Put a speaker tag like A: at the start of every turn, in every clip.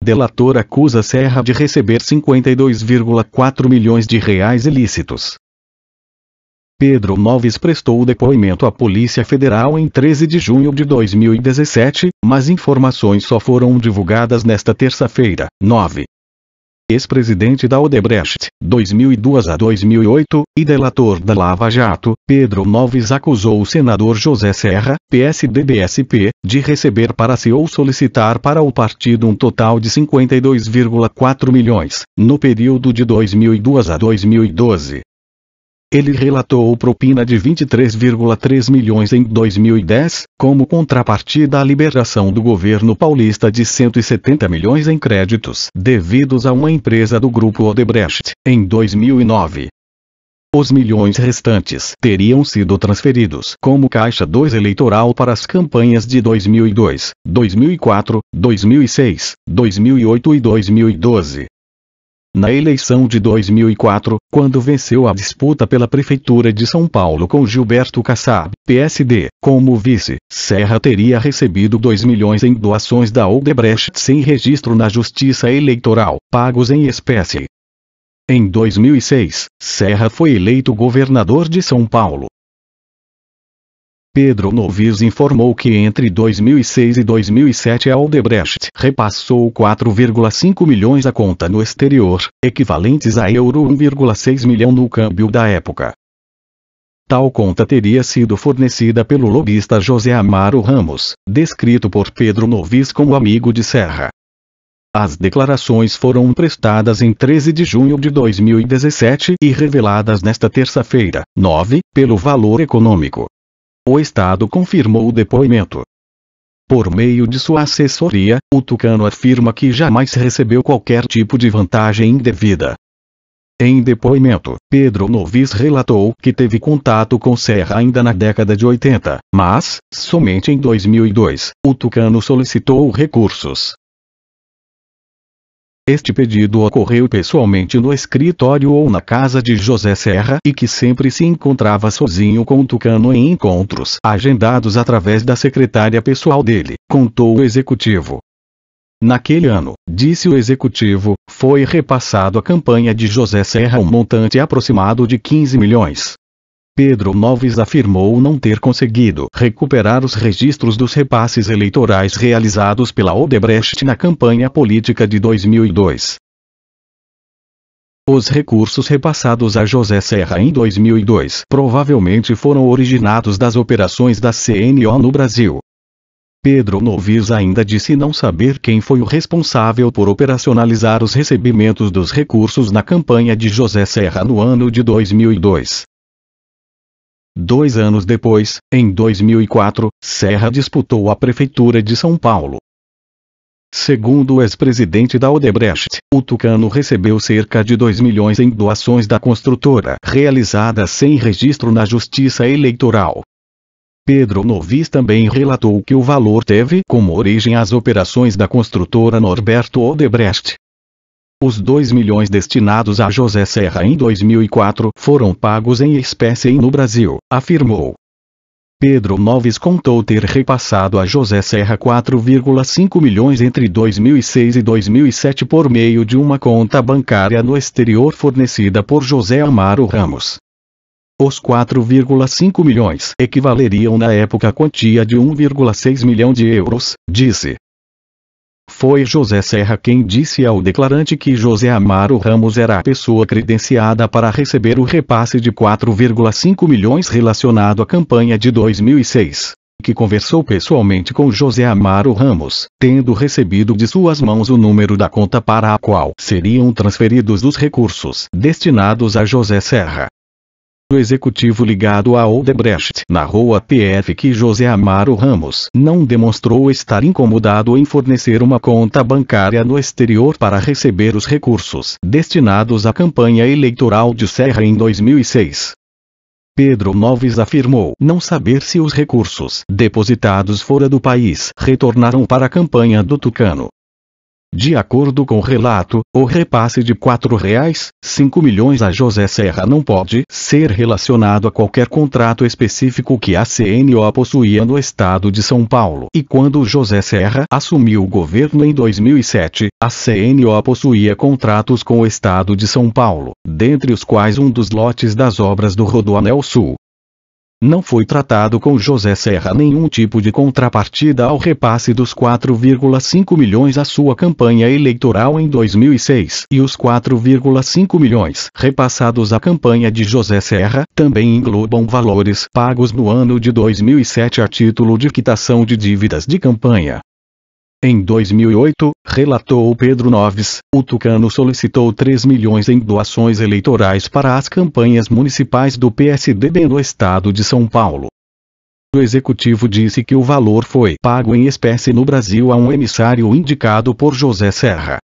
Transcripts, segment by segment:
A: Delator acusa Serra de receber 52,4 milhões de reais ilícitos. Pedro Noves prestou depoimento à Polícia Federal em 13 de junho de 2017, mas informações só foram divulgadas nesta terça-feira, 9. Ex-presidente da Odebrecht, 2002 a 2008, e delator da Lava Jato, Pedro Noves acusou o senador José Serra, PSDB-SP, de receber para si ou solicitar para o partido um total de 52,4 milhões, no período de 2002 a 2012. Ele relatou propina de 23,3 milhões em 2010, como contrapartida à liberação do governo paulista de 170 milhões em créditos devidos a uma empresa do grupo Odebrecht, em 2009. Os milhões restantes teriam sido transferidos como Caixa 2 eleitoral para as campanhas de 2002, 2004, 2006, 2008 e 2012. Na eleição de 2004, quando venceu a disputa pela Prefeitura de São Paulo com Gilberto Kassab, PSD, como vice, Serra teria recebido 2 milhões em doações da Odebrecht sem registro na Justiça Eleitoral, pagos em espécie. Em 2006, Serra foi eleito governador de São Paulo. Pedro Novis informou que entre 2006 e 2007 a Odebrecht repassou 4,5 milhões à conta no exterior, equivalentes a euro 1,6 milhão no câmbio da época. Tal conta teria sido fornecida pelo lobista José Amaro Ramos, descrito por Pedro Novis como amigo de Serra. As declarações foram prestadas em 13 de junho de 2017 e reveladas nesta terça-feira, 9, pelo Valor Econômico. O Estado confirmou o depoimento. Por meio de sua assessoria, o tucano afirma que jamais recebeu qualquer tipo de vantagem indevida. Em depoimento, Pedro Novis relatou que teve contato com Serra ainda na década de 80, mas, somente em 2002, o tucano solicitou recursos. Este pedido ocorreu pessoalmente no escritório ou na casa de José Serra e que sempre se encontrava sozinho com o tucano em encontros agendados através da secretária pessoal dele, contou o executivo. Naquele ano, disse o executivo, foi repassado à campanha de José Serra um montante aproximado de 15 milhões. Pedro Novis afirmou não ter conseguido recuperar os registros dos repasses eleitorais realizados pela Odebrecht na campanha política de 2002. Os recursos repassados a José Serra em 2002 provavelmente foram originados das operações da CNO no Brasil. Pedro Novis ainda disse não saber quem foi o responsável por operacionalizar os recebimentos dos recursos na campanha de José Serra no ano de 2002. 2 anos depois, em 2004, Serra disputou a Prefeitura de São Paulo. Segundo o ex-presidente da Odebrecht, o tucano recebeu cerca de 2 milhões em doações da construtora realizadas sem registro na Justiça Eleitoral. Pedro Novis também relatou que o valor teve como origem as operações da construtora Norberto Odebrecht. Os 2 milhões destinados a José Serra em 2004 foram pagos em espécie no Brasil, afirmou. Pedro Novis contou ter repassado a José Serra 4,5 milhões entre 2006 e 2007 por meio de uma conta bancária no exterior fornecida por José Amaro Ramos. Os 4,5 milhões equivaleriam na época à quantia de 1,6 milhão de euros, disse. Foi José Serra quem disse ao declarante que José Amaro Ramos era a pessoa credenciada para receber o repasse de 4,5 milhões relacionado à campanha de 2006, que conversou pessoalmente com José Amaro Ramos, tendo recebido de suas mãos o número da conta para a qual seriam transferidos os recursos destinados a José Serra. O executivo ligado à Odebrecht narrou à PF que José Amaro Ramos não demonstrou estar incomodado em fornecer uma conta bancária no exterior para receber os recursos destinados à campanha eleitoral de Serra em 2006. Pedro Novis afirmou não saber se os recursos depositados fora do país retornaram para a campanha do tucano. De acordo com o relato, o repasse de R$ 4,5 milhões a José Serra não pode ser relacionado a qualquer contrato específico que a CNO possuía no estado de São Paulo. E quando José Serra assumiu o governo em 2007, a CNO possuía contratos com o estado de São Paulo, dentre os quais um dos lotes das obras do Rodoanel Sul. Não foi tratado com José Serra nenhum tipo de contrapartida ao repasse dos 4,5 milhões à sua campanha eleitoral em 2006 e os 4,5 milhões repassados à campanha de José Serra também englobam valores pagos no ano de 2007 a título de quitação de dívidas de campanha. Em 2008, relatou Pedro Noves, o tucano solicitou 3 milhões em doações eleitorais para as campanhas municipais do PSDB no estado de São Paulo. O executivo disse que o valor foi pago em espécie no Brasil a um emissário indicado por José Serra.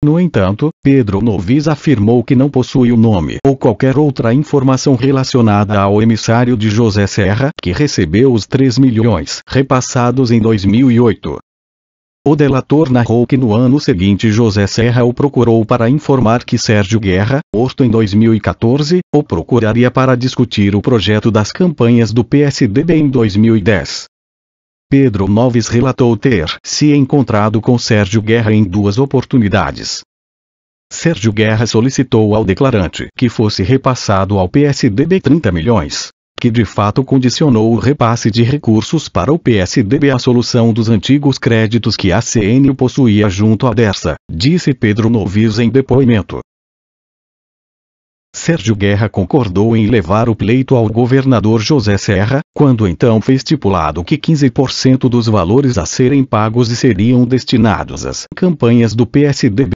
A: No entanto, Pedro Novis afirmou que não possui o nome ou qualquer outra informação relacionada ao emissário de José Serra que recebeu os 3 milhões repassados em 2008. O delator narrou que no ano seguinte José Serra o procurou para informar que Sérgio Guerra, morto em 2014, o procuraria para discutir o projeto das campanhas do PSDB em 2010. Pedro Noves relatou ter se encontrado com Sérgio Guerra em 2 oportunidades. Sérgio Guerra solicitou ao declarante que fosse repassado ao PSDB 30 milhões. Que de fato condicionou o repasse de recursos para o PSDB à solução dos antigos créditos que a CNO possuía junto à Dersa, disse Pedro Novis em depoimento. Sérgio Guerra concordou em levar o pleito ao governador José Serra, quando então foi estipulado que 15% dos valores a serem pagos seriam destinados às campanhas do PSDB.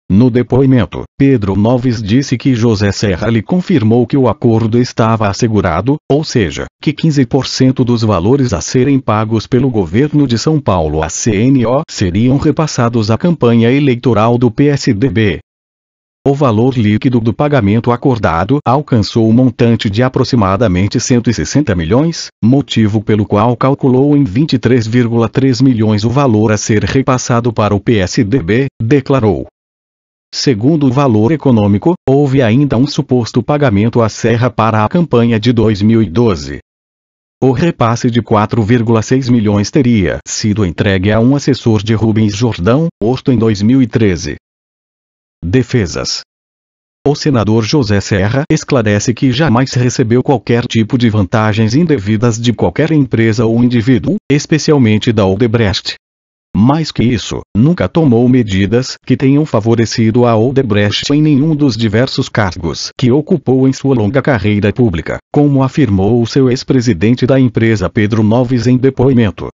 A: No depoimento, Pedro Novis disse que José Serra lhe confirmou que o acordo estava assegurado, ou seja, que 15% dos valores a serem pagos pelo governo de São Paulo à CNO seriam repassados à campanha eleitoral do PSDB. O valor líquido do pagamento acordado alcançou o montante de aproximadamente 160 milhões, motivo pelo qual calculou em 23,3 milhões o valor a ser repassado para o PSDB, declarou. Segundo o valor econômico, houve ainda um suposto pagamento à Serra para a campanha de 2012. O repasse de 4,6 milhões teria sido entregue a um assessor de Rubens Jordão, morto em 2013. Defesas. O senador José Serra esclarece que jamais recebeu qualquer tipo de vantagens indevidas de qualquer empresa ou indivíduo, especialmente da Odebrecht. Mais que isso, nunca tomou medidas que tenham favorecido a Odebrecht em nenhum dos diversos cargos que ocupou em sua longa carreira pública, como afirmou o seu ex-presidente da empresa Pedro Novis em depoimento.